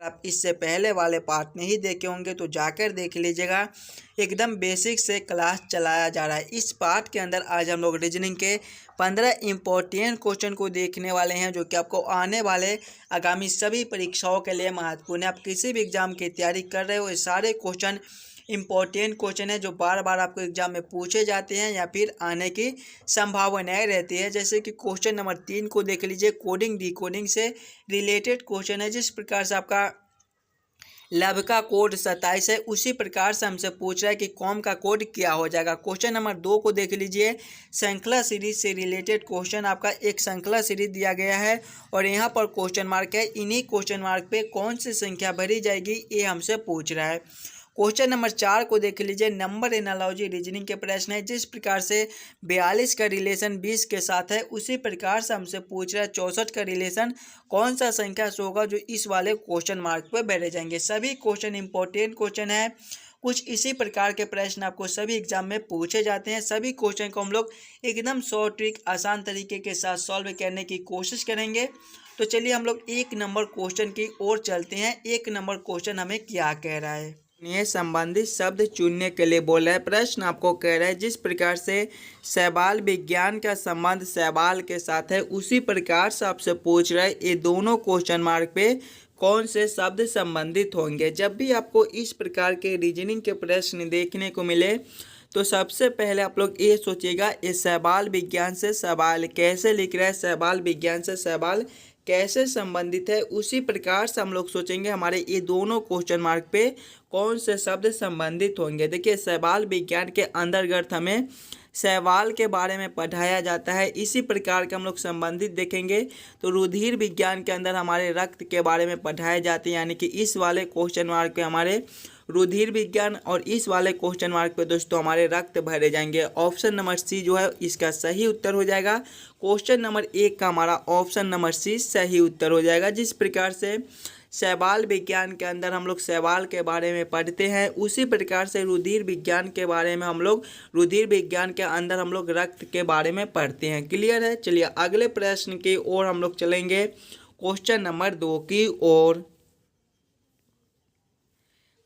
आप इससे पहले वाले पार्ट नहीं देखे होंगे तो जाकर देख लीजिएगा। एकदम बेसिक से क्लास चलाया जा रहा है। इस पार्ट के अंदर आज हम लोग रीजनिंग के 15 इम्पोर्टेंट क्वेश्चन को देखने वाले हैं, जो कि आपको आने वाले आगामी सभी परीक्षाओं के लिए महत्वपूर्ण है। आप किसी भी एग्जाम की तैयारी कर रहे हो, ये सारे क्वेश्चन इम्पोर्टेंट क्वेश्चन है जो बार बार आपको एग्जाम में पूछे जाते हैं या फिर आने की संभावनाएं रहती है। जैसे कि क्वेश्चन नंबर 3 को देख लीजिए, कोडिंग डिकोडिंग से रिलेटेड क्वेश्चन है। जिस प्रकार से आपका लब का कोड 27 है, उसी प्रकार से हमसे पूछ रहा है कि कॉम का कोड क्या हो जाएगा। क्वेश्चन नंबर 2 को देख लीजिए, श्रृंखला सीरीज से रिलेटेड क्वेश्चन आपका एक श्रृंखला सीरीज दिया गया है और यहाँ पर क्वेश्चन मार्क है। इन्हीं क्वेश्चन मार्क पे कौन सी संख्या भरी जाएगी ये हमसे पूछ रहा है। क्वेश्चन नंबर 4 को देख लीजिए, नंबर एनालॉजी रीजनिंग के प्रश्न है। जिस प्रकार से 42 का रिलेशन 20 के साथ है, उसी प्रकार से हमसे पूछ रहा है 64 का रिलेशन कौन सा संख्या से होगा, जो इस वाले क्वेश्चन मार्क पे बैठे जाएंगे। सभी क्वेश्चन इंपॉर्टेंट क्वेश्चन है। कुछ इसी प्रकार के प्रश्न आपको सभी एग्जाम में पूछे जाते हैं। सभी क्वेश्चन को हम लोग एकदम शॉर्ट ट्रिक आसान तरीके के साथ सॉल्व करने की कोशिश करेंगे। तो चलिए हम लोग 1 नंबर क्वेश्चन की ओर चलते हैं। 1 नंबर क्वेश्चन हमें क्या कह रहा है, ये संबंधित शब्द चुनने के लिए बोल रहा है। प्रश्न आपको कह रहा है जिस प्रकार से शैवाल विज्ञान का संबंध शैवाल के साथ है, उसी प्रकार से आपसे पूछ रहा है ये दोनों क्वेश्चन मार्क पे कौन से शब्द संबंधित होंगे। जब भी आपको इस प्रकार के रीजनिंग के प्रश्न देखने को मिले तो सबसे पहले आप लोग ये सोचिएगा ये शैवाल विज्ञान से शैवाल कैसे लिख रहा है, शैवाल विज्ञान से शैवाल कैसे संबंधित है। उसी प्रकार से हम लोग सोचेंगे हमारे ये दोनों क्वेश्चन मार्क पे कौन से शब्द संबंधित होंगे। देखिए शैवाल विज्ञान के अंतर्गत हमें शैवाल के बारे में पढ़ाया जाता है। इसी प्रकार के हम लोग संबंधित देखेंगे तो रुधिर विज्ञान के अंदर हमारे रक्त के बारे में पढ़ाए जाते हैं, यानी कि इस वाले क्वेश्चन मार्क पे हमारे रुधिर विज्ञान और इस वाले क्वेश्चन मार्क पे दोस्तों हमारे रक्त भरे जाएंगे। ऑप्शन नंबर सी जो है इसका सही उत्तर हो जाएगा। क्वेश्चन नंबर 1 का हमारा ऑप्शन नंबर सी सही उत्तर हो जाएगा। जिस प्रकार से शैवाल विज्ञान के अंदर हम लोग शैवाल के बारे में पढ़ते हैं, उसी प्रकार से रुधिर विज्ञान के बारे में हम लोग रुधिर विज्ञान के अंदर हम लोग रक्त के बारे में पढ़ते हैं। क्लियर है। चलिए अगले प्रश्न की ओर हम लोग चलेंगे, क्वेश्चन नंबर 2 की ओर।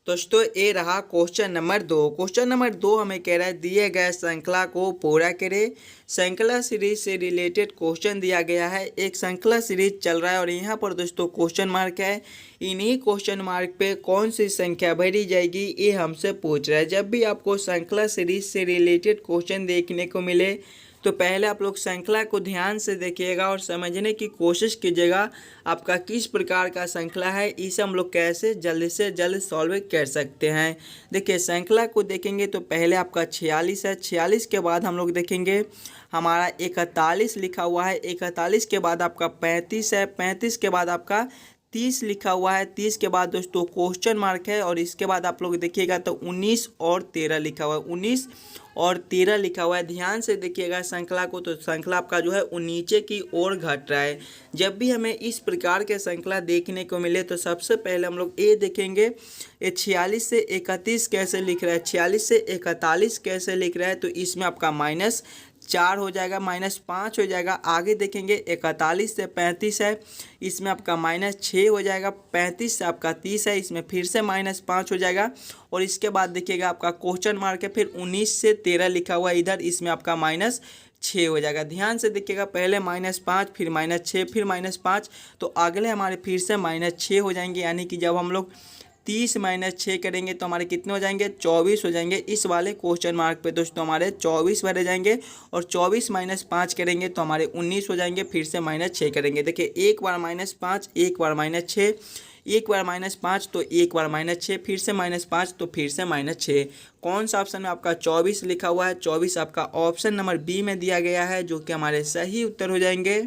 दोस्तों ये रहा क्वेश्चन नंबर 2। क्वेश्चन नंबर 2 हमें कह रहा है दिए गए श्रृंखला को पूरा करें। श्रृंखला सीरीज से रिलेटेड क्वेश्चन दिया गया है। एक श्रृंखला सीरीज चल रहा है और यहाँ पर दोस्तों क्वेश्चन मार्क है। इन्हीं क्वेश्चन मार्क पे कौन सी संख्या भरी जाएगी ये हमसे पूछ रहा है। जब भी आपको श्रृंखला सीरीज से रिलेटेड क्वेश्चन देखने को मिले तो पहले आप लोग श्रृंखला को ध्यान से देखिएगा और समझने की कोशिश कीजिएगा आपका किस प्रकार का श्रृंखला है, इसे हम लोग कैसे जल्द से जल्द सॉल्व कर सकते हैं। देखिए श्रृंखला को देखेंगे तो पहले आपका 46 है, 46 के बाद हम लोग देखेंगे हमारा 41 लिखा हुआ है, 41 के बाद आपका 35 है, 35 के बाद आपका 30 लिखा हुआ है, 30 के बाद दोस्तों क्वेश्चन मार्क है और इसके बाद आप लोग देखिएगा तो 19 और 13 लिखा हुआ है, 19 और 13 लिखा हुआ है। ध्यान से देखिएगा श्रृंखला को, तो श्रृंखला आपका जो है वो नीचे की ओर घट रहा है। जब भी हमें इस प्रकार के श्रृंखला देखने को मिले तो सबसे पहले हम लोग ये देखेंगे ये 46 से 31 कैसे लिख रहा है, 46 से 41 कैसे लिख रहा है, तो इसमें आपका -4 हो जाएगा, -5 हो जाएगा। आगे देखेंगे 41 से 35 है, इसमें आपका -6 हो जाएगा। 35 से आपका 30 है, इसमें फिर से -5 हो जाएगा। और इसके बाद देखिएगा आपका क्वेश्चन मार्क है, फिर 19 से 13 लिखा हुआ है इधर, इसमें आपका -6 हो जाएगा। ध्यान से देखिएगा पहले -5 फिर -6 फिर -5, तो अगले हमारे फिर से -6 हो जाएंगे। यानी कि जब हम लोग 30 - 6 करेंगे तो हमारे कितने हो जाएंगे, 24 हो जाएंगे। इस वाले क्वेश्चन मार्क पे दोस्तों हमारे 24 भरे जाएंगे और 24 - 5 करेंगे तो हमारे 19 हो जाएंगे। फिर से -6 करेंगे। देखिए एक बार -5, एक बार -6, एक बार -5 तो एक बार -6, फिर से -5 तो फिर से -6। कौन सा ऑप्शन में आपका 24 लिखा हुआ है, 24 आपका ऑप्शन नंबर बी में दिया गया है, जो कि हमारे सही उत्तर हो जाएंगे।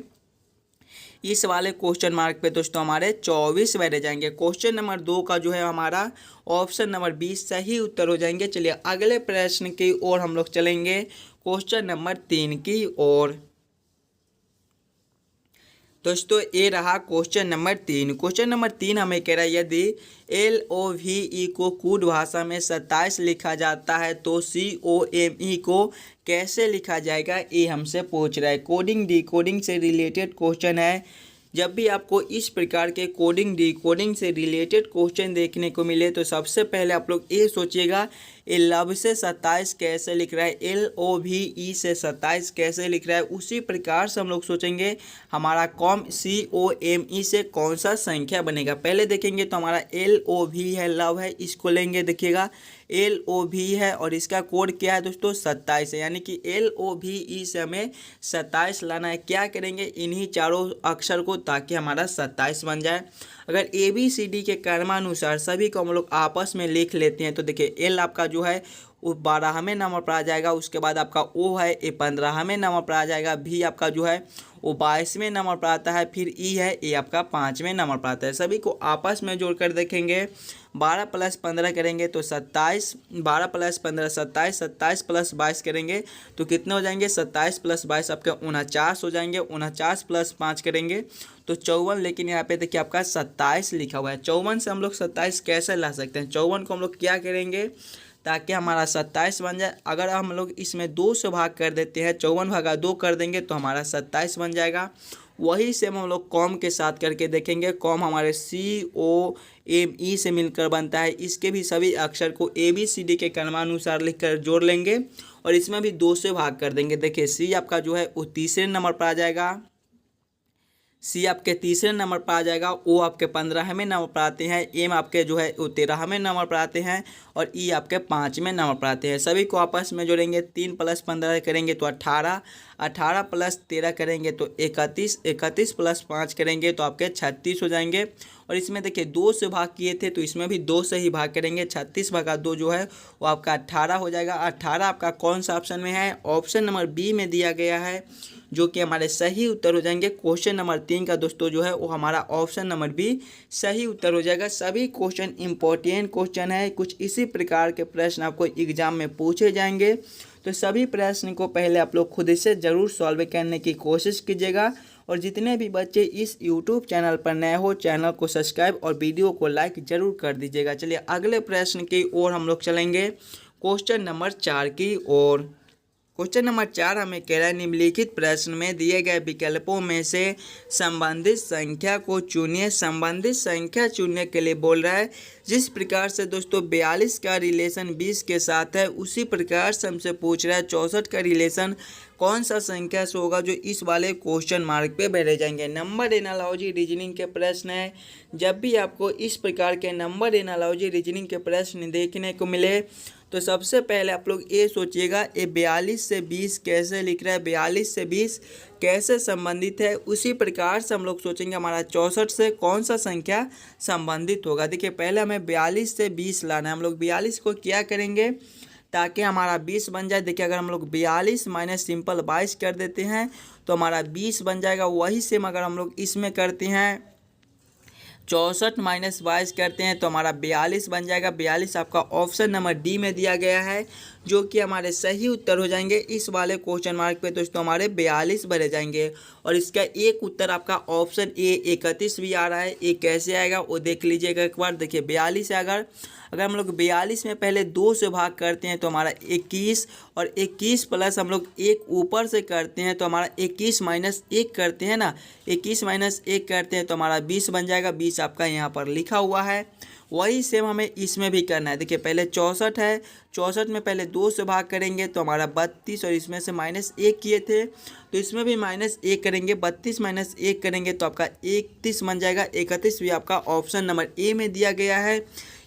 इस वाले क्वेश्चन मार्क पे दोस्तों हमारे 24 बैठे जाएंगे। क्वेश्चन नंबर 2 का जो है हमारा ऑप्शन नंबर 20 सही उत्तर हो जाएंगे। चलिए अगले प्रश्न की ओर हम लोग चलेंगे, क्वेश्चन नंबर 3 की ओर। दोस्तों ये रहा क्वेश्चन नंबर 3। क्वेश्चन नंबर 3 हमें कह रहा है यदि LOVE को कूट भाषा में 27 लिखा जाता है तो COME को कैसे लिखा जाएगा, ये हमसे पूछ रहा है। कोडिंग डिकोडिंग से रिलेटेड क्वेश्चन है। जब भी आपको इस प्रकार के कोडिंग डिकोडिंग से रिलेटेड क्वेश्चन देखने को मिले तो सबसे पहले आप लोग ये सोचिएगा ये लव से 27 कैसे लिख रहा है, LOVE से 27 कैसे लिख रहा है। उसी प्रकार से हम लोग सोचेंगे हमारा COME से कौन सा संख्या बनेगा। पहले देखेंगे तो हमारा LOV है, लव है, इसको लेंगे। देखिएगा LOV है और इसका कोड क्या है दोस्तों 27 है, यानी कि LOVE से हमें 27 लाना है। क्या करेंगे इन्हीं चारों अक्षर को ताकि हमारा 27 बन जाए। अगर ABCD के क्रमानुसार सभी को हम लोग आपस में लिख लेते हैं तो देखिए L आपका जो है वो 12वें नंबर पर आ जाएगा, उसके बाद आपका O है ये 15वें नंबर पर आ जाएगा, V आपका जो है वो 22वें नंबर पर आता है, फिर E है ये आपका 5वें नंबर पर आता है। सभी को आपस में जोड़कर देखेंगे 12 + 15 करेंगे तो 27, 12 + 15 27, 27 + 22 करेंगे तो कितने हो जाएंगे 27 + 22 आपके 49 हो जाएंगे। 49 + 5 करेंगे तो 54, लेकिन यहाँ पे देखिए आपका 27 लिखा हुआ है। 54 से हम लोग 27 कैसे ला सकते हैं। 54 को हम लोग क्या करेंगे ताकि हमारा 27 बन जाए। अगर हम लोग इसमें 2 से भाग कर देते हैं, 54/2 कर देंगे तो हमारा 27 बन जाएगा। वही सेम हम लोग कॉम के साथ करके देखेंगे। कॉम हमारे COME से मिलकर बनता है। इसके भी सभी अक्षर को ABCD के क्रमानुसार लिखकर जोड़ लेंगे और इसमें भी 2 से भाग कर देंगे। देखिए C आपका जो है वो तीसरे नंबर पर आ जाएगा, C आपके तीसरे नंबर पर आ जाएगा, O आपके 15वें नंबर पर आते हैं, M आपके जो है वो 13वें नंबर पर आते हैं और E आपके 5वें नंबर पर आते हैं। सभी को आपस में जोड़ेंगे। 3 + 15 करेंगे तो 18, 18 + 13 करेंगे तो 31, 31 + 5 करेंगे तो आपके 36 हो जाएंगे। और इसमें देखिए 2 से भाग किए थे तो इसमें भी 2 से ही भाग करेंगे। 36/2 जो है वो आपका 18 हो जाएगा। 18 आपका कौन सा ऑप्शन में है, ऑप्शन नंबर B में दिया गया है, जो कि हमारे सही उत्तर हो जाएंगे। क्वेश्चन नंबर 3 का दोस्तों जो है वो हमारा ऑप्शन नंबर B सही उत्तर हो जाएगा। सभी क्वेश्चन इंपॉर्टेंट क्वेश्चन है, कुछ इसी प्रकार के प्रश्न आपको एग्जाम में पूछे जाएंगे। तो सभी प्रश्न को पहले आप लोग खुद से ज़रूर सॉल्व करने की कोशिश कीजिएगा। और जितने भी बच्चे इस YouTube चैनल पर नए हो चैनल को सब्सक्राइब और वीडियो को लाइक ज़रूर कर दीजिएगा। चलिए अगले प्रश्न की ओर हम लोग चलेंगे, क्वेश्चन नंबर 4 की ओर। क्वेश्चन नंबर 4 हमें कह रहा है निम्नलिखित प्रश्न में दिए गए विकल्पों में से संबंधित संख्या को चुनिए। संबंधित संख्या चुनने के लिए बोल रहा है। जिस प्रकार से दोस्तों 42 का रिलेशन 20 के साथ है, उसी प्रकार से हमसे पूछ रहा है 64 का रिलेशन कौन सा संख्या से होगा, जो इस वाले क्वेश्चन मार्क पे बैठे जाएंगे। नंबर एनालॉजी रीजनिंग के प्रश्न है। जब भी आपको इस प्रकार के नंबर एनालॉजी रीजनिंग के प्रश्न देखने को मिले तो सबसे पहले आप लोग ये सोचिएगा ये 42 से 20 कैसे लिख रहा है, 42 से 20 कैसे संबंधित है। उसी प्रकार से हम लोग सोचेंगे हमारा 64 से कौन सा संख्या संबंधित होगा। देखिए पहले हमें 42 से 20 लाना है। हम लोग 42 को क्या करेंगे ताकि हमारा 20 बन जाए। देखिए अगर हम लोग 42 माइनस सिंपल 22 कर देते हैं तो हमारा 20 बन जाएगा। वही सेम अगर हम लोग इसमें करते हैं 64 माइनस 22 करते हैं तो हमारा 42 बन जाएगा। 42 आपका ऑप्शन नंबर D में दिया गया है, जो कि हमारे सही उत्तर हो जाएंगे। इस वाले क्वेश्चन मार्क पे दोस्तों हमारे 42 भरे जाएंगे। और इसका एक उत्तर आपका ऑप्शन A 31 भी आ रहा है। ये कैसे आएगा वो देख लीजिएगा एक बार। देखिए 42 है, अगर हम लोग 42 में पहले 2 से भाग करते हैं तो हमारा 21, और 21 प्लस हम लोग 1 ऊपर से करते हैं तो हमारा 21 माइनस 1 करते हैं ना, 21 माइनस 1 करते हैं तो हमारा 20 बन जाएगा। 20 आपका यहाँ पर लिखा हुआ है। वही सेम हमें इसमें भी करना है। देखिए पहले 64 है, 64 में पहले 2 से भाग करेंगे तो हमारा 32, और इसमें से -1 किए थे तो इसमें भी -1 करेंगे। 32 माइनस 1 करेंगे तो आपका 31 बन जाएगा। 31 भी आपका ऑप्शन नंबर A में दिया गया है।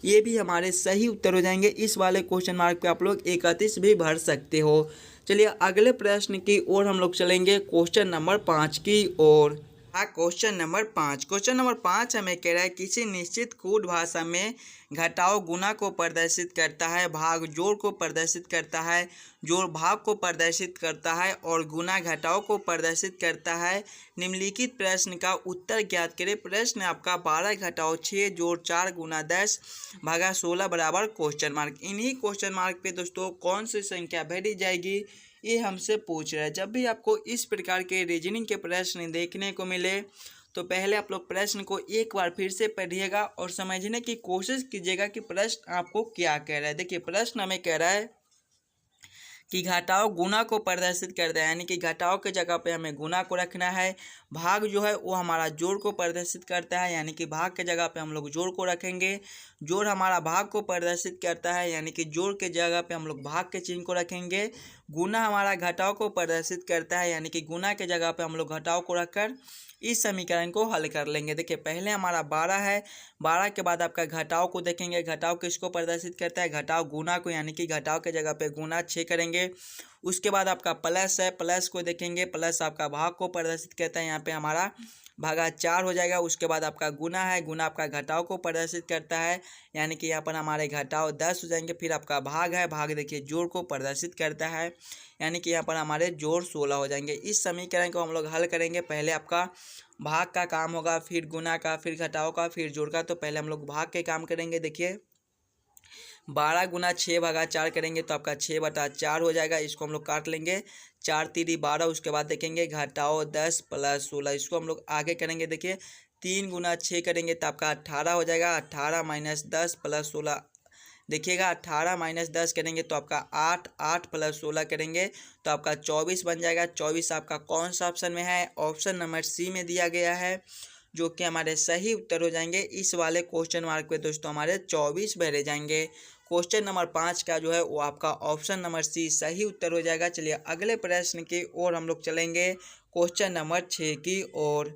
ये भी हमारे सही उत्तर हो जाएंगे। इस वाले क्वेश्चन मार्क पे आप लोग 31 भी भर सकते हो। चलिए अगले प्रश्न की ओर हम लोग चलेंगे, क्वेश्चन नंबर 5 की ओर। Question number 5। क्वेश्चन नंबर 5 हमें कह रहा है किसी निश्चित कूट भाषा में घटाव गुणा को प्रदर्शित करता है, भाग जोड़ को प्रदर्शित करता है, जोड़ भाग को प्रदर्शित करता है और गुणा घटाव को प्रदर्शित करता है। निम्नलिखित प्रश्न का उत्तर ज्ञात करें। प्रश्न आपका 12 घटाव 6 जोड़ 4 गुना 10 भागा 16 बराबर क्वेश्चन मार्क। इन्हीं क्वेश्चन मार्क पे दोस्तों कौन सी संख्या भेजी जाएगी ये हमसे पूछ रहा है। जब भी आपको इस प्रकार के रीजनिंग के प्रश्न देखने को मिले तो पहले आप लोग प्रश्न को एक बार फिर से पढ़िएगा और समझने की कोशिश कीजिएगा कि प्रश्न आपको क्या कह रहा है। देखिए प्रश्न हमें कह रहा है कि घटाओ गुना को प्रदर्शित करता है, यानी कि घटाओ के जगह पे हमें गुना को रखना है। भाग जो है वो हमारा जोड़ को प्रदर्शित करता है, यानी कि भाग के जगह पे हम लोग जोड़ को रखेंगे। जोड़ हमारा भाग को प्रदर्शित करता है, यानी कि जोड़ के जगह पे हम लोग भाग के चिन्ह को रखेंगे। गुना हमारा घटाओ को प्रदर्शित करता है, यानी कि गुना के जगह पे हम लोग घटाओ को रखकर इस समीकरण को हल कर लेंगे। देखिए पहले हमारा 12 है, 12 के बाद आपका घटाओ को देखेंगे। घटाओ किसको प्रदर्शित करता है? घटाओ गुना को, यानी कि घटाओ के जगह पे गुना 6 करेंगे। उसके बाद आपका प्लस है, प्लस को देखेंगे। प्लस आपका भाग को प्रदर्शित करता है, यहाँ पे हमारा भागा 4 हो जाएगा। उसके बाद आपका गुना है, गुना आपका घटाओ को प्रदर्शित करता है, यानी कि यहाँ पर हमारे घटाओ 10 हो जाएंगे। फिर आपका भाग है, भाग देखिए जोड़ को प्रदर्शित करता है, यानी कि यहाँ पर हमारे जोड़ 16 हो जाएंगे। इस समीकरण को हम लोग हल करेंगे। पहले आपका भाग का काम होगा, फिर गुना का, फिर घटाओ का, फिर जोड़ का। तो पहले हम लोग भाग के काम करेंगे। देखिए 12 गुना 6 भागा 4 करेंगे तो आपका 6/4 हो जाएगा। इसको हम लोग काट लेंगे, 4 3 12। उसके बाद देखेंगे घटाओ 10 प्लस 16, इसको हम लोग आगे करेंगे। देखिए 3 गुना 6 करेंगे तो आपका 18 हो जाएगा। 18 माइनस 10 प्लस 16, देखिएगा 18 माइनस 10 करेंगे तो आपका 8, 8 प्लस 16 करेंगे तो आपका 24 बन जाएगा। 24 आपका कौन सा ऑप्शन में है? ऑप्शन नंबर सी में दिया गया है, जो कि हमारे सही उत्तर हो जाएंगे। इस वाले क्वेश्चन मार्क पे दोस्तों हमारे 24 भरे जाएंगे। क्वेश्चन नंबर 5 का जो है वो आपका ऑप्शन नंबर सी सही उत्तर हो जाएगा। चलिए अगले प्रश्न की ओर हम लोग चलेंगे, क्वेश्चन नंबर 6 की ओर।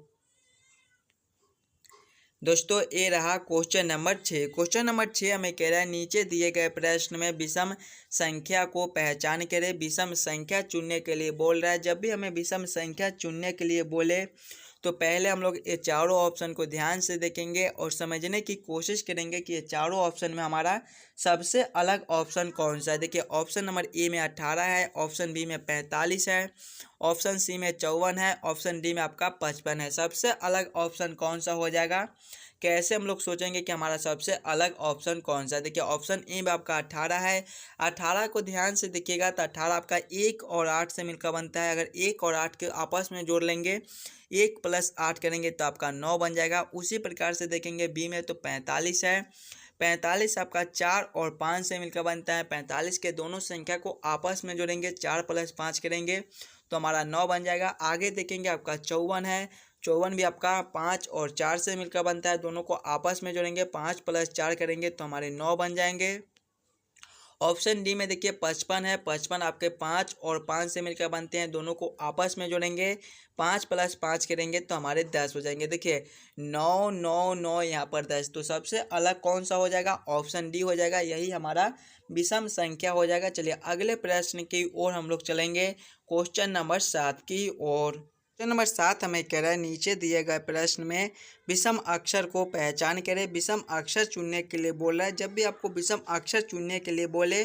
दोस्तों ये रहा क्वेश्चन नंबर 6। क्वेश्चन नंबर 6 हमें कह रहा है नीचे दिए गए प्रश्न में विषम संख्या को पहचान करें। विषम संख्या चुनने के लिए बोल रहा है। जब भी हमें विषम संख्या चुनने के लिए बोले तो पहले हम लोग ये चारों ऑप्शन को ध्यान से देखेंगे और समझने की कोशिश करेंगे कि ये चारों ऑप्शन में हमारा सबसे अलग ऑप्शन कौन सा है। देखिए ऑप्शन नंबर ए में 18 है, ऑप्शन बी में 45 है, ऑप्शन सी में 54 है, ऑप्शन डी में आपका 55 है। सबसे अलग ऑप्शन कौन सा हो जाएगा? कैसे हम लोग सोचेंगे कि हमारा सबसे अलग ऑप्शन कौन सा है? देखिए ऑप्शन ए में आपका 18 है। 18 को ध्यान से देखिएगा तो 18 आपका 1 और 8 से मिलकर बनता है। अगर 1 और 8 के आपस में जोड़ लेंगे, 1 प्लस 8 करेंगे तो आपका 9 बन जाएगा। उसी प्रकार से देखेंगे बी में तो 45 है। 45 आपका 4 और 5 से मिलकर बनता है। 45 के दोनों संख्या को आपस में जोड़ेंगे, 4 प्लस 5 करेंगे तो हमारा 9 बन जाएगा। आगे देखेंगे आपका 54 है। 54 भी आपका 5 और 4 से मिलकर बनता है। दोनों को आपस में जोड़ेंगे, 5 प्लस 4 करेंगे तो हमारे 9 बन जाएंगे। ऑप्शन डी में देखिए 55 है। 55 आपके 5 और 5 से मिलकर बनते हैं। दोनों को आपस में जोड़ेंगे, 5 प्लस 5 करेंगे तो हमारे 10 हो जाएंगे। देखिए 9 9 9 यहाँ पर 10, तो सबसे अलग कौन सा हो जाएगा? ऑप्शन डी हो जाएगा। यही हमारा विषम संख्या हो जाएगा। चलिए अगले प्रश्न की ओर हम लोग चलेंगे, क्वेश्चन नंबर 7 की ओर। क्वेश्चन नंबर 7 हमें कह रहा है नीचे दिए गए प्रश्न में विषम अक्षर को पहचान करें। विषम अक्षर चुनने के लिए बोल रहा है। जब भी आपको विषम अक्षर चुनने के लिए बोले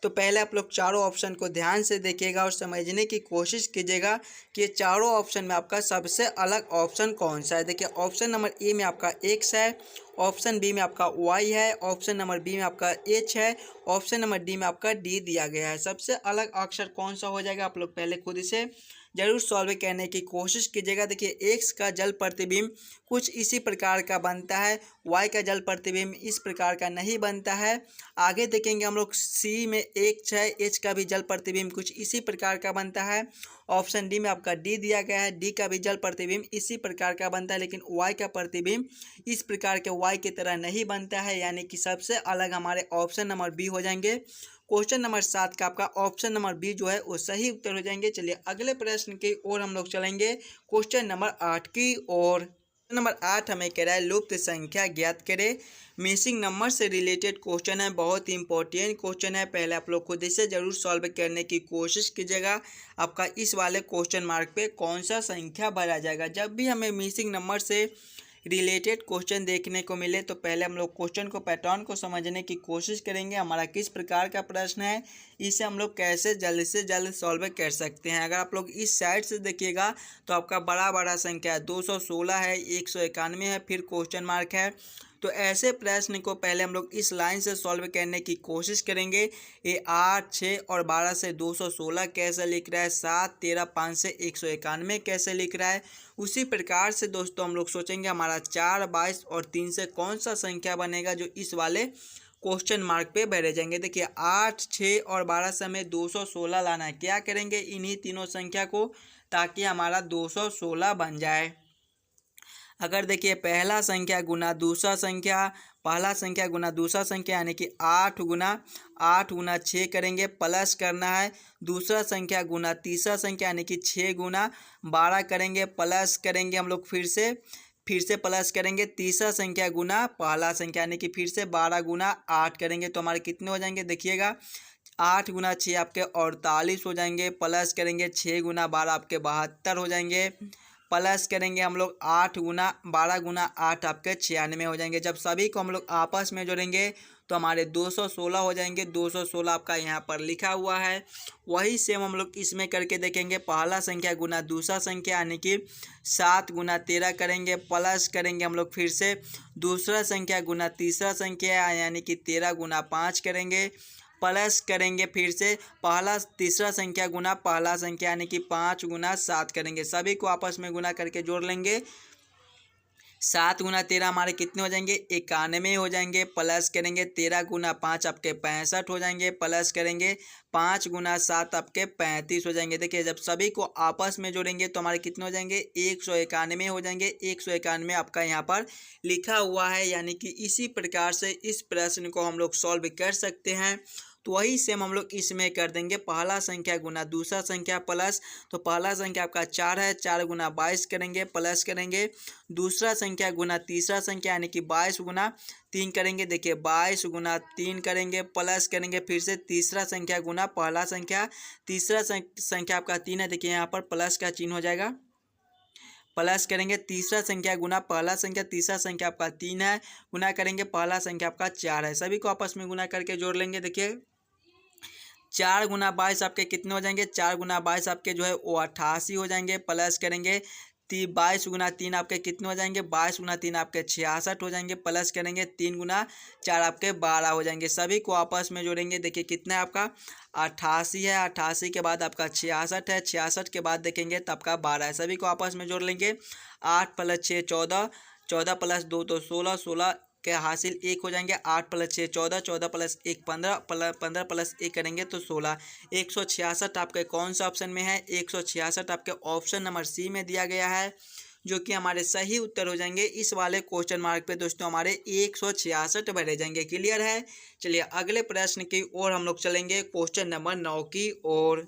तो पहले आप लोग चारों ऑप्शन को ध्यान से देखिएगा और समझने की कोशिश कीजिएगा कि ये चारों ऑप्शन में आपका सबसे अलग ऑप्शन कौन सा है। देखिए ऑप्शन नंबर ए में आपका x है, ऑप्शन बी में आपका y है, ऑप्शन नंबर बी में आपका h है, ऑप्शन नंबर डी में आपका d दिया गया है। सबसे अलग अक्षर कौन सा हो जाएगा? आप लोग पहले खुद इसे जरूर सॉल्व करने की कोशिश कीजिएगा। देखिए x का जल प्रतिबिंब कुछ इसी प्रकार का बनता है, y का जल प्रतिबिंब इस प्रकार का नहीं बनता है। आगे देखेंगे हम लोग c में x है, h का भी जल प्रतिबिंब कुछ इसी प्रकार का बनता है। ऑप्शन डी में आपका d दिया गया है, d का भी जल प्रतिबिंब इसी प्रकार का बनता है, लेकिन y का प्रतिबिंब इस प्रकार के y की तरह नहीं बनता है, यानी कि सबसे अलग हमारे ऑप्शन नंबर बी हो जाएंगे। क्वेश्चन नंबर 7 का आपका ऑप्शन नंबर बी जो है वो सही उत्तर हो जाएंगे। चलिए अगले प्रश्न की ओर हम लोग चलेंगे, क्वेश्चन नंबर 8 की ओर। नंबर 8 हमें कह रहा है लुप्त संख्या ज्ञात करें। मिसिंग नंबर से रिलेटेड क्वेश्चन है, बहुत इंपॉर्टेंट क्वेश्चन है। पहले आप लोग खुद इसे जरूर सॉल्व करने की कोशिश कीजिएगा। आपका इस वाले क्वेश्चन मार्क पे कौन सा संख्या भरा जाएगा। जब भी हमें मिसिंग नंबर से रिलेटेड क्वेश्चन देखने को मिले तो पहले हम लोग क्वेश्चन को पैटर्न को समझने की कोशिश करेंगे। हमारा किस प्रकार का प्रश्न है, इसे हम लोग कैसे जल्द से जल्द सॉल्व कर सकते हैं। अगर आप लोग इस साइड से देखिएगा तो आपका बड़ा बड़ा संख्या 216 है, 191 है, फिर क्वेश्चन मार्क है। तो ऐसे प्रश्न को पहले हम लोग इस लाइन से सॉल्व करने की कोशिश करेंगे। ये 8, 6 और 12 से 216 कैसे लिख रहा है, 7, 13, 5 से 191 कैसे लिख रहा है। उसी प्रकार से दोस्तों हम लोग सोचेंगे हमारा 4, 22 और 3 से कौन सा संख्या बनेगा जो इस वाले क्वेश्चन मार्क पे बैठे जाएंगे। देखिए 8, 6 और 12 से हमें 216 लाना है। क्या करेंगे इन्हीं तीनों संख्या को, ताकि हमारा 216 बन जाए। अगर देखिए पहला संख्या गुना दूसरा संख्या, पहला संख्या गुना दूसरा संख्या यानी कि 8 गुना 6 करेंगे, प्लस करना है दूसरा संख्या गुना तीसरा संख्या यानी कि 6 गुना 12 करेंगे, प्लस करेंगे हम लोग फिर से प्लस करेंगे तीसरा संख्या गुना पहला संख्या यानी कि फिर से 12 गुना 8 करेंगे। तो हमारे कितने हो जाएंगे देखिएगा, 8 गुना 6 आपके 48 हो जाएंगे, प्लस करेंगे 6 गुना 12 आपके 72 हो जाएंगे, प्लस करेंगे हम लोग 8 गुना 12 गुना 8 आपके 96 हो जाएंगे। जब सभी को हम लोग आपस में जोड़ेंगे तो हमारे 216 हो जाएंगे। 216 आपका यहाँ पर लिखा हुआ है। वही सेम हम लोग इसमें करके देखेंगे। पहला संख्या गुना दूसरा संख्या यानी कि 7 गुना 13 करेंगे, प्लस करेंगे हम लोग फिर से दूसरा संख्या गुना तीसरा संख्या यानी कि 13 गुना 5 करेंगे, प्लस करेंगे फिर से पहला तीसरा संख्या गुना पहला संख्या यानी कि 5 गुना 7 करेंगे। सभी को आपस में गुना करके जोड़ लेंगे। 7 गुना 13 हमारे कितने हो जाएंगे 91 हो जाएंगे, प्लस करेंगे 13 गुना 5 आपके 65 हो जाएंगे, प्लस करेंगे 5 गुना 7 आपके 35 हो जाएंगे। देखिए जब सभी को आपस में जोड़ेंगे तो हमारे कितने हो जाएंगे 191 हो जाएंगे। 191 आपका यहाँ पर लिखा हुआ है। यानी कि इसी प्रकार से इस प्रश्न को हम लोग सॉल्व कर सकते हैं। तो वही सेम हम लोग इसमें कर देंगे। पहला संख्या गुना दूसरा संख्या प्लस, तो पहला संख्या आपका 4 है, 4 गुना 22 करेंगे, प्लस करेंगे दूसरा संख्या गुना तीसरा संख्या यानी कि 22 गुना 3 करेंगे। देखिए 22 गुना 3 करेंगे, प्लस करेंगे फिर से तीसरा संख्या गुना पहला संख्या, तीसरा संख्या आपका 3 है। देखिए यहाँ पर प्लस का चिन्ह हो जाएगा, प्लस करेंगे तीसरा संख्या गुना पहला संख्या, तीसरा संख्या आपका 3 है, गुना करेंगे पहला संख्या आपका 4 है। सभी को आपस में गुना करके जोड़ लेंगे। देखिए 4 गुना 22 आपके कितने हो जाएंगे, 4 गुना 22 आपके जो है वो 88 हो जाएंगे, प्लस करेंगे 22 गुना 3 आपके कितने हो जाएंगे, 22 गुना 3 आपके 66 हो जाएंगे, प्लस करेंगे 3 गुना 4 आपके 12 हो जाएंगे। सभी को आपस में जोड़ेंगे। देखिए कितना है आपका 88 है, 88 के बाद आपका 66 है, 66 के बाद देखेंगे तो आपका 12 है। सभी को आपस में जोड़ लेंगे। 8 + 6 14, 14 + 2 तो 16, 16 के हासिल 1 हो जाएंगे। 8 + 6 14, 14 + 1 15, 15 + 1 करेंगे तो 16। 166 आपके कौन सा ऑप्शन में है, 166 आपके ऑप्शन नंबर सी में दिया गया है, जो कि हमारे सही उत्तर हो जाएंगे। इस वाले क्वेश्चन मार्क पे दोस्तों हमारे 166 भरे जाएंगे। क्लियर है। चलिए अगले प्रश्न की ओर हम लोग चलेंगे, क्वेश्चन नंबर 9 की ओर।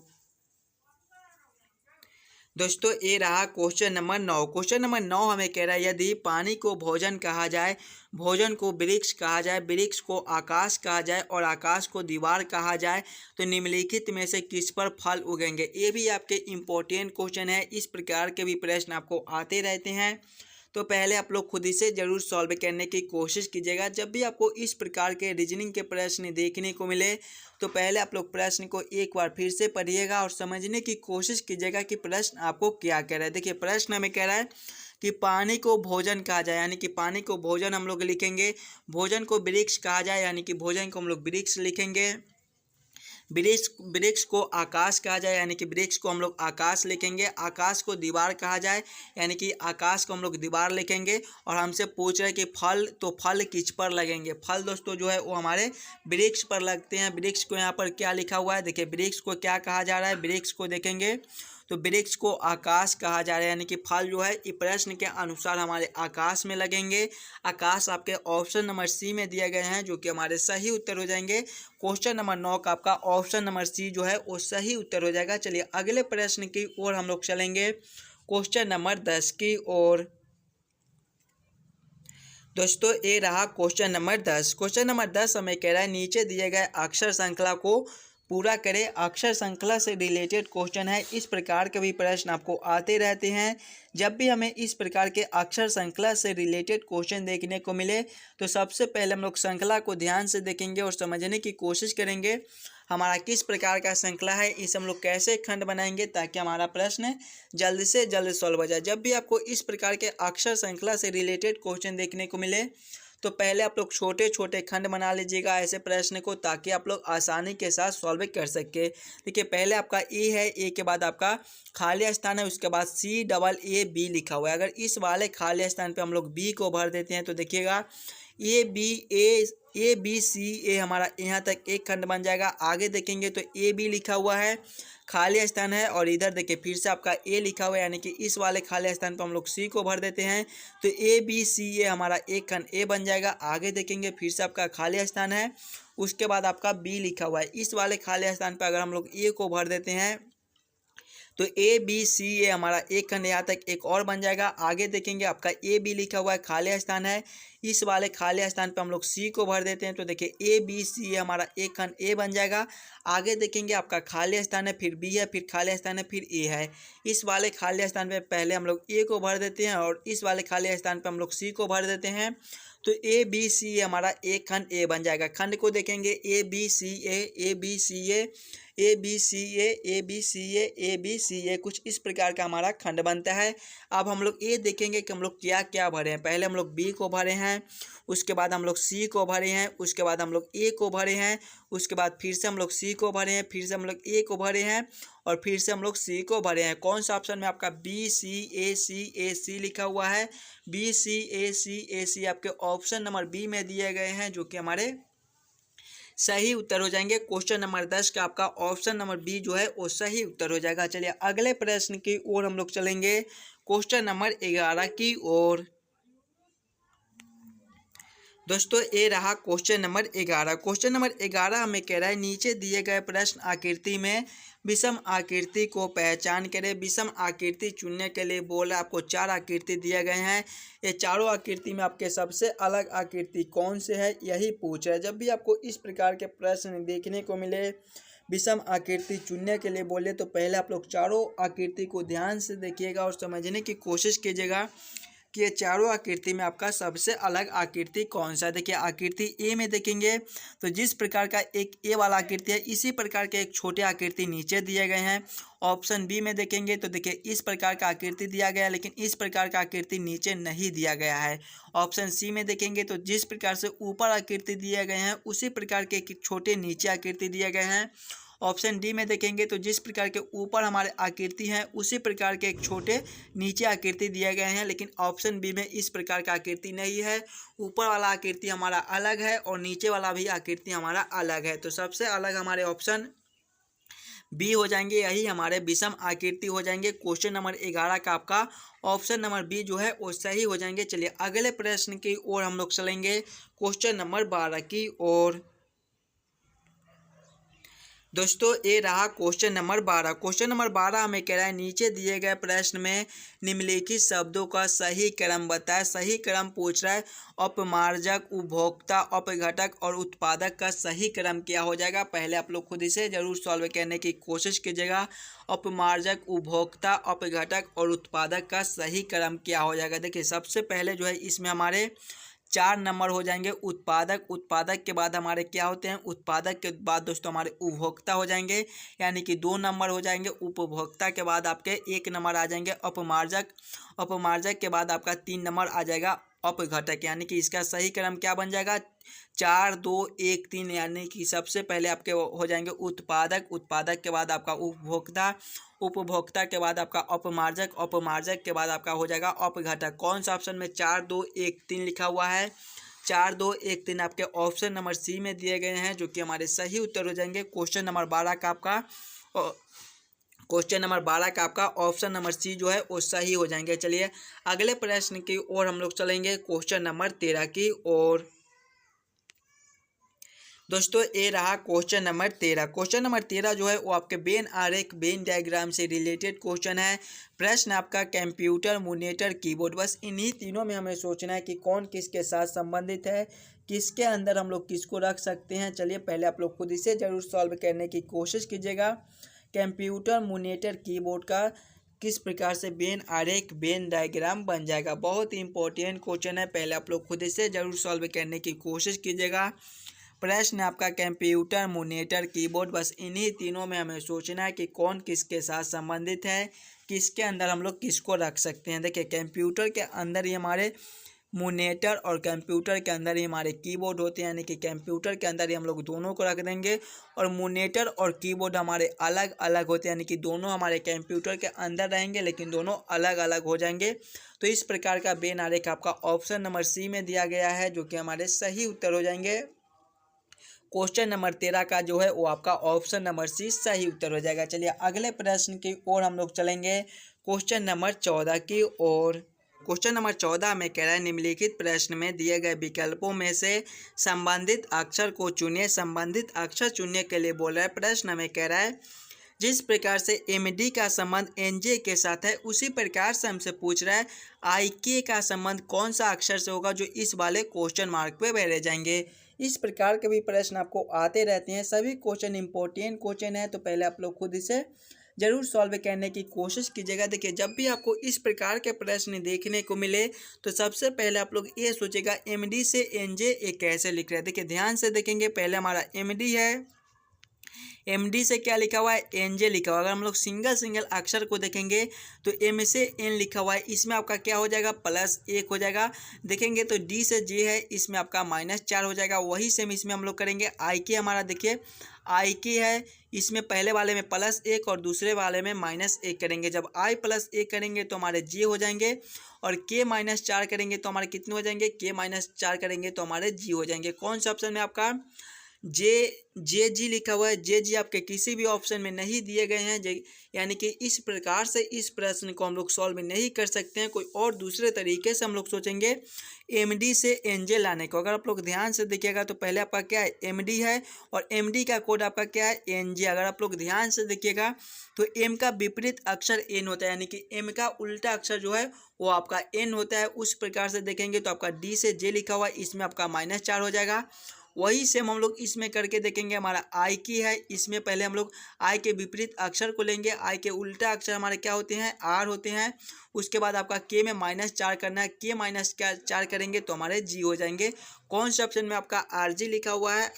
दोस्तों ये रहा क्वेश्चन नंबर 9। क्वेश्चन नंबर 9 हमें कह रहा है यदि पानी को भोजन कहा जाए, भोजन को वृक्ष कहा जाए, वृक्ष को आकाश कहा जाए और आकाश को दीवार कहा जाए तो निम्नलिखित में से किस पर फल उगेंगे। ये भी आपके इम्पोर्टेंट क्वेश्चन है। इस प्रकार के भी प्रश्न आपको आते रहते हैं, तो पहले आप लोग खुद ही से ज़रूर सॉल्व करने की कोशिश कीजिएगा। जब भी आपको इस प्रकार के रीजनिंग के प्रश्न देखने को मिले तो पहले आप लोग प्रश्न को एक बार फिर से पढ़िएगा और समझने की कोशिश कीजिएगा कि प्रश्न आपको क्या कह रहा है। देखिए प्रश्न हमें कह रहा है कि पानी को भोजन कहा जाए, यानी कि पानी को भोजन हम लोग लिखेंगे। भोजन को वृक्ष कहा जाए, यानी कि भोजन को हम लोग वृक्ष लिखेंगे। वृक्ष को आकाश कहा जाए, यानी कि वृक्ष को हम लोग आकाश लिखेंगे। आकाश को दीवार कहा जाए, यानी कि आकाश को हम लोग दीवार लिखेंगे। और हमसे पूछ रहे हैं कि फल, तो फल किस पर लगेंगे। फल दोस्तों जो है वो हमारे वृक्ष पर लगते हैं। वृक्ष को यहाँ पर क्या लिखा हुआ है, देखिए वृक्ष को क्या कहा जा रहा है, वृक्ष को देखेंगे तो वृक्ष को आकाश कहा जा रहा है, यानी कि फल जो है इस प्रश्न के अनुसार हमारे आकाश में लगेंगे। आकाश आपके ऑप्शन नंबर सी में दिए गए हैं, जो कि हमारे सही उत्तर हो जाएंगे। क्वेश्चन नंबर 9 का आपका ऑप्शन नंबर सी जो है वो सही उत्तर हो जाएगा। चलिए अगले प्रश्न की ओर हम लोग चलेंगे, क्वेश्चन नंबर 10 की ओर। दोस्तों ये रहा क्वेश्चन नंबर 10। क्वेश्चन नंबर 10 हमें कह रहा है नीचे दिए गए अक्षर श्रृंखला को पूरा करें। अक्षर श्रृंखला से रिलेटेड क्वेश्चन है। इस प्रकार के भी प्रश्न आपको आते रहते हैं। जब भी हमें इस प्रकार के अक्षर श्रृंखला से रिलेटेड क्वेश्चन देखने को मिले तो सबसे पहले हम लोग श्रृंखला को ध्यान से देखेंगे और समझने की कोशिश करेंगे हमारा किस प्रकार का श्रृंखला है, इसे हम लोग कैसे खंड बनाएंगे ताकि हमारा प्रश्न जल्द से जल्द सॉल्व हो जाए। जब भी आपको इस प्रकार के अक्षर श्रृंखला से रिलेटेड क्वेश्चन देखने को मिले तो पहले आप लोग छोटे छोटे खंड बना लीजिएगा ऐसे प्रश्न को, ताकि आप लोग आसानी के साथ सॉल्व कर सके। देखिए पहले आपका ए है, ए के बाद आपका खाली स्थान है, उसके बाद CAA B लिखा हुआ है। अगर इस वाले खाली स्थान पे हम लोग B को भर देते हैं तो देखिएगा ए बी सी ए हमारा यहाँ तक एक खंड बन जाएगा। आगे देखेंगे तो ए बी लिखा हुआ है, खाली स्थान है, और इधर देखिए फिर से आपका ए लिखा हुआ है, यानी कि इस वाले खाली स्थान पर हम लोग सी को भर देते हैं। तो ए बी सी ए हमारा एक खंड ए बन जाएगा। आगे देखेंगे फिर से आपका खाली स्थान है, उसके बाद आपका बी लिखा हुआ है, इस वाले खाली स्थान पर अगर हम लोग ए को भर देते हैं तो ए बी सी ए हमारा एक खंड यहाँ तक एक और बन जाएगा। आगे देखेंगे आपका ए बी लिखा हुआ है, खाली स्थान है, इस वाले खाली स्थान पे हम लोग सी को भर देते हैं। तो देखिए ए बी सी ए हमारा एक खंड ए बन जाएगा। आगे देखेंगे आपका खाली स्थान है, फिर बी है, फिर खाली स्थान है, फिर ए है, इस वाले खाली स्थान पे पहले हम लोग ए को भर देते हैं और इस वाले खाली स्थान पे हम लोग सी को भर देते हैं। तो ए बी सी ए हमारा एक खंड ए बन जाएगा। खंड को देखेंगे A B C A, A B C A, A B C A, A B C A, A B C A, कुछ इस प्रकार का हमारा खंड बनता है। अब हम लोग ये देखेंगे कि हम लोग क्या क्या भरे हैं। पहले हम लोग बी को भरे हैं, उसके बाद हम लोग सी को भरे हैं, उसके बाद हम लोग ए को भरे हैं, उसके बाद फिर से हम लोग सी को भरे हैं, फिर से हम लोग ए को भरे हैं और फिर से हम लोग सी को भरे हैं। कौन सा ऑप्शन में आपका बी सी ए सी लिखा हुआ है? बी सी ए सी आपके ऑप्शन नंबर बी में दिए गए हैं, जो कि हमारे सही उत्तर हो जाएंगे। क्वेश्चन नंबर 10 का आपका ऑप्शन नंबर बी जो है वो सही उत्तर हो जाएगा। चलिए अगले प्रश्न की ओर हम लोग चलेंगे, क्वेश्चन नंबर 11 की ओर। दोस्तों ये रहा क्वेश्चन नंबर 11। क्वेश्चन नंबर 11 हमें कह रहा है नीचे दिए गए प्रश्न आकृति में विषम आकृति को पहचान करें। विषम आकृति चुनने के लिए बोल रहा है, आपको 4 आकृति दिए गए हैं। ये चारों आकृति में आपके सबसे अलग आकृति कौन से है, यही पूछ रहा है। जब भी आपको इस प्रकार के प्रश्न देखने को मिले, विषम आकृति चुनने के लिए बोले, तो पहले आप लोग चारों आकृति को ध्यान से देखिएगा और समझने की कोशिश कीजिएगा कि ये चारों आकृति में आपका सबसे अलग आकृति कौन सा है। देखिए आकृति ए में देखेंगे तो जिस प्रकार का एक ए वाला आकृति है, इसी प्रकार के एक छोटे आकृति नीचे दिए गए हैं। ऑप्शन बी में देखेंगे तो देखिए इस प्रकार का आकृति दिया गया है, लेकिन इस प्रकार का आकृति नीचे नहीं दिया गया है। ऑप्शन सी में देखेंगे तो जिस प्रकार से ऊपर आकृति दिए गए हैं, उसी प्रकार के एक छोटे नीचे आकृति दिए गए हैं। ऑप्शन डी में देखेंगे तो जिस प्रकार के ऊपर हमारे आकृति हैं, उसी प्रकार के एक छोटे नीचे आकृति दिए गए हैं। लेकिन ऑप्शन बी में इस प्रकार का आकृति नहीं है, ऊपर वाला आकृति हमारा अलग है और नीचे वाला भी आकृति हमारा अलग है। तो सबसे अलग हमारे ऑप्शन बी हो जाएंगे, यही हमारे विषम आकृति हो जाएंगे। क्वेश्चन नंबर 11 का आपका ऑप्शन नंबर बी जो है वो सही हो जाएंगे। चलिए अगले प्रश्न की ओर हम लोग चलेंगे, क्वेश्चन नंबर 12 की ओर। दोस्तों ये रहा क्वेश्चन नंबर 12। क्वेश्चन नंबर 12 हमें कह रहा है नीचे दिए गए प्रश्न में निम्नलिखित शब्दों का सही क्रम बताएं। सही क्रम पूछ रहा है, अपमार्जक, उपभोक्ता, अपघटक और उत्पादक का सही क्रम क्या हो जाएगा। पहले आप लोग खुद इसे जरूर सॉल्व करने की कोशिश कीजिएगा। अपमार्जक, उपभोक्ता, अपघटक और उत्पादक का सही क्रम क्या हो जाएगा। देखिए सबसे पहले जो है इसमें हमारे 4 नंबर हो जाएंगे उत्पादक। उत्पादक के बाद हमारे क्या होते हैं, उत्पादक के बाद दोस्तों हमारे उपभोक्ता हो जाएंगे, यानी कि 2 नंबर हो जाएंगे। उपभोक्ता के बाद आपके 1 नंबर आ जाएंगे अपमार्जक। अपमार्जक के बाद आपका 3 नंबर आ जाएगा अपघटक, यानी कि इसका सही क्रम क्या बन जाएगा, 4 2 1 3, यानी कि सबसे पहले आपके हो जाएंगे उत्पादक। उत्पादक के बाद आपका उपभोक्ता, उपभोक्ता के बाद आपका अपमार्जक, अपमार्जक के बाद आपका हो जाएगा अपघटक। कौन सा ऑप्शन में 4 2 1 3 लिखा हुआ है, 4 2 1 3 आपके ऑप्शन नंबर सी में दिए गए हैं, जो कि हमारे सही उत्तर हो जाएंगे। क्वेश्चन नंबर 12 का आपका ऑप्शन नंबर सी जो है वो सही हो जाएंगे। चलिए अगले प्रश्न की ओर हम लोग चलेंगे, क्वेश्चन नंबर 13 की ओर। दोस्तों ये रहा क्वेश्चन नंबर 13। क्वेश्चन नंबर 13 जो है वो आपके वेन आरेख, वेन डायग्राम से रिलेटेड क्वेश्चन है। प्रश्न आपका कंप्यूटर, मॉनिटर, कीबोर्ड, बस इन्हीं तीनों में हमें सोचना है कि कौन किसके साथ संबंधित है, किसके अंदर हम लोग किसको रख सकते हैं। चलिए पहले आप लोग खुद इसे जरूर सॉल्व करने की कोशिश कीजिएगा। कंप्यूटर, मॉनिटर, कीबोर्ड का किस प्रकार से वेन आरेख, वेन डायग्राम बन जाएगा। बहुत ही इंपॉर्टेंट क्वेश्चन है, पहले आप लोग खुद इसे जरूर सॉल्व करने की कोशिश कीजिएगा। प्रश्न आपका कंप्यूटर, मॉनिटर, कीबोर्ड, बस इन्हीं तीनों में हमें सोचना है कि कौन किसके साथ संबंधित है, किसके अंदर हम लोग किसको रख सकते हैं। देखिए कंप्यूटर के अंदर ही हमारे मॉनिटर और कंप्यूटर के अंदर ही हमारे कीबोर्ड होते हैं, यानी कि कंप्यूटर के अंदर ही हम लोग दोनों को रख देंगे और मॉनिटर और कीबोर्ड हमारे अलग अलग होते हैं, यानी कि दोनों हमारे कंप्यूटर के अंदर रहेंगे लेकिन दोनों अलग अलग हो जाएंगे। तो इस प्रकार का वेन आरेख आपका ऑप्शन नंबर सी में दिया गया है, जो कि हमारे सही उत्तर हो जाएंगे। क्वेश्चन नंबर 13 का जो है वो आपका ऑप्शन नंबर सी सही उत्तर हो जाएगा। चलिए अगले प्रश्न की ओर हम लोग चलेंगे, क्वेश्चन नंबर 14 की ओर। क्वेश्चन नंबर 14 में कह रहा है निम्नलिखित प्रश्न में दिए गए विकल्पों में से संबंधित अक्षर को चुनिए। संबंधित अक्षर चुनने के लिए बोल रहा है। प्रश्न में कह रहा है जिस प्रकार से MD का संबंध NJ के साथ है उसी प्रकार से हमसे पूछ रहा है IK का संबंध कौन सा अक्षर से होगा, जो इस वाले क्वेश्चन मार्क पे भरे जाएंगे। इस प्रकार के भी प्रश्न आपको आते रहते हैं। सभी क्वेश्चन इंपॉर्टेंट क्वेश्चन है, तो पहले आप लोग खुद इसे जरूर सॉल्व करने की कोशिश कीजिएगा। देखिए जब भी आपको इस प्रकार के प्रश्न देखने को मिले तो सबसे पहले आप लोग ये सोचेगा MD से NJ ये कैसे लिख रहे हैं। देखिए ध्यान से देखेंगे, पहले हमारा MD है, MD से क्या लिखा हुआ है NJ लिखा हुआ है। अगर हम लोग सिंगल सिंगल अक्षर को देखेंगे तो M से N लिखा हुआ है, इसमें आपका क्या हो जाएगा +1 हो जाएगा। देखेंगे तो D से J है, इसमें आपका -4 हो जाएगा। वही सेम इसमें हम लोग करेंगे। IK हमारा देखिए IK है, इसमें पहले वाले में +1 और दूसरे वाले में -1 करेंगे। जब I +1 करेंगे तो हमारे J हो जाएंगे और K -4 करेंगे तो हमारे कितने हो जाएंगे, K -4 करेंगे तो हमारे G हो जाएंगे। कौन सा ऑप्शन में आपका JG लिखा हुआ है। JG आपके किसी भी ऑप्शन में नहीं दिए गए हैं, यानी कि इस प्रकार से इस प्रश्न को हम लोग सॉल्व नहीं कर सकते हैं। कोई और दूसरे तरीके से हम लोग सोचेंगे MD से NJ लाने को। अगर आप लोग ध्यान से देखिएगा तो पहले आपका क्या है MD है और MD का कोड आपका क्या है NJ। अगर आप लोग ध्यान से देखिएगा तो M का विपरीत अक्षर N होता है, यानी कि M का उल्टा अक्षर जो है वो आपका N होता है। उस प्रकार से देखेंगे तो आपका D से J लिखा हुआ है, इसमें आपका -4 हो जाएगा। वही सेम हम लोग इसमें करके देखेंगे। हमारा I की है, इसमें पहले हम लोग I के विपरीत अक्षर को लेंगे। I के उल्टा अक्षर हमारे क्या होते हैं R होते हैं। उसके बाद आपका K में -4 करना है, K -4 करेंगे तो हमारे G हो जाएंगे। कौन से ऑप्शन में आपका RG लिखा हुआ है,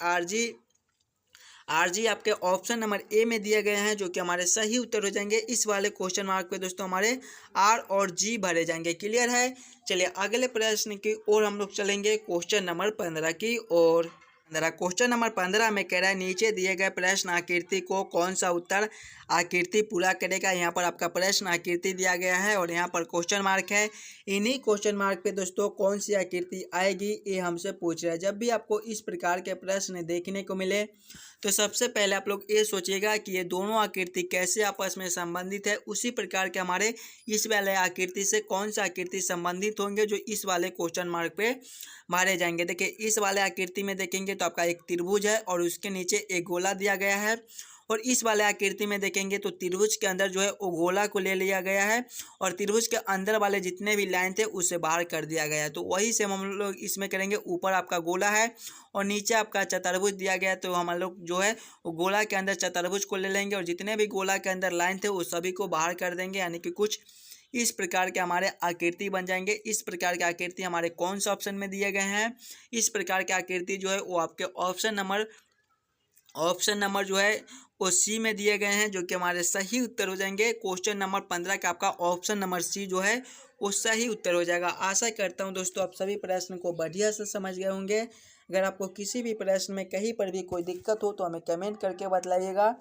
RG आपके ऑप्शन नंबर A में दिए गए हैं, जो कि हमारे सही उत्तर हो जाएंगे। इस वाले क्वेश्चन मार्क पे दोस्तों हमारे R और G भरे जाएंगे। क्लियर है। चलिए अगले प्रश्न की ओर हम लोग चलेंगे, क्वेश्चन नंबर 15 की ओर। क्वेश्चन नंबर 15 में कह रहा है नीचे दिए गए प्रश्न आकृति को कौन सा उत्तर आकृति पूरा करेगा। यहाँ पर आपका प्रश्न आकृति दिया गया है और यहाँ पर क्वेश्चन मार्क है। इन्हीं क्वेश्चन मार्क पे दोस्तों कौन सी आकृति आएगी ये हमसे पूछ रहा है। जब भी आपको इस प्रकार के प्रश्न देखने को मिले तो सबसे पहले आप लोग ये सोचिएगा कि ये दोनों आकृति कैसे आपस में संबंधित है। उसी प्रकार के हमारे इस वाले आकृति से कौन सा आकृति संबंधित होंगे, जो इस वाले क्वेश्चन मार्क पे मारे जाएंगे। देखिए इस वाले आकृति में देखेंगे तो आपका एक त्रिभुज है और उसके नीचे एक गोला दिया गया है, और इस वाले आकृति में देखेंगे तो त्रिभुज के अंदर जो है वो गोला को ले लिया गया है और त्रिभुज के अंदर वाले जितने भी लाइन थे उसे बाहर कर दिया गया है। तो वही से हम लोग इसमें करेंगे। ऊपर आपका गोला है और नीचे आपका चतुर्भुज दिया गया है, तो हम लोग जो है वो गोला के अंदर चतुर्भुज को ले लेंगे और जितने भी गोला के अंदर लाइन थे वो सभी को बाहर कर देंगे, यानी कि कुछ इस प्रकार के हमारे आकृति बन जाएंगे। इस प्रकार के आकृति हमारे कौन सा ऑप्शन में दिए गए हैं। इस प्रकार के आकृति जो है वो आपके ऑप्शन नंबर जो है वो सी में दिए गए हैं, जो कि हमारे सही उत्तर हो जाएंगे। क्वेश्चन नंबर 15 का आपका ऑप्शन नंबर सी जो है वो सही उत्तर हो जाएगा। आशा करता हूं दोस्तों आप सभी प्रश्न को बढ़िया से समझ गए होंगे। अगर आपको किसी भी प्रश्न में कहीं पर भी कोई दिक्कत हो तो हमें कमेंट करके बतलाइएगा।